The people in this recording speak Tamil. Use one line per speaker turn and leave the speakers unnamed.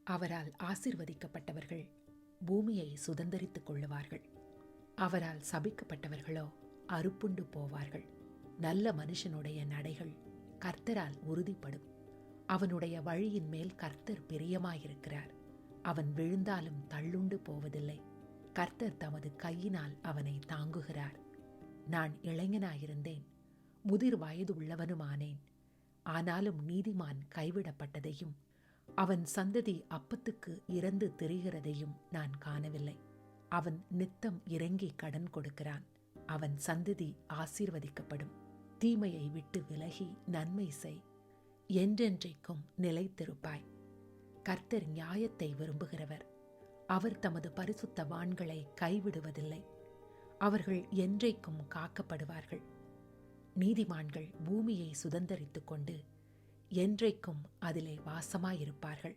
அவரால் ஆசீர்வதிக்கப்பட்டவர்கள் பூமியை சுதந்தரித்துக் கொள்ளுவார்கள். அவரால் சபிக்கப்பட்டவர்களோ அறுப்புண்டு போவார்கள். நல்ல மனுஷனுடைய நடைகள் கர்த்தரால் உறுதிப்படும். அவனுடைய வழியின் மேல் கர்த்தர் பிரியமாயிருக்கிறார். அவன் விழுந்தாலும் தள்ளுண்டு போவதில்லை. கர்த்தர் தமது கையினால் அவனை தாங்குகிறார். நான் இளைஞனாயிருந்தேன், முதிர் வயது உள்ளவனுமானேன். ஆனாலும் நீதிமான் கைவிடப்பட்டதையும் அவன் சந்ததி அப்பத்துக்கு இறந்து திரிகிறதையும் நான் காணவில்லை. அவன் நித்தம் இறங்கி கடன் கொடுக்கிறான். அவன் சந்ததி ஆசீர்வதிக்கப்படும். தீமையை விட்டு விலகி நன்மை செய், என்றென்றைக்கும் நிலைத்திருப்பாய். கர்த்தர் நியாயத்தை விரும்புகிறவர். அவர் தமது பரிசுத்தவான்களை கைவிடுவதில்லை. அவர்கள் என்றைக்கும் காக்கப்படுவார்கள். நீதிமான்கள் பூமியை சுதந்தரித்துக் கொண்டு என்றைக்கும் அதிலே வாசமாயிருப்பார்கள்.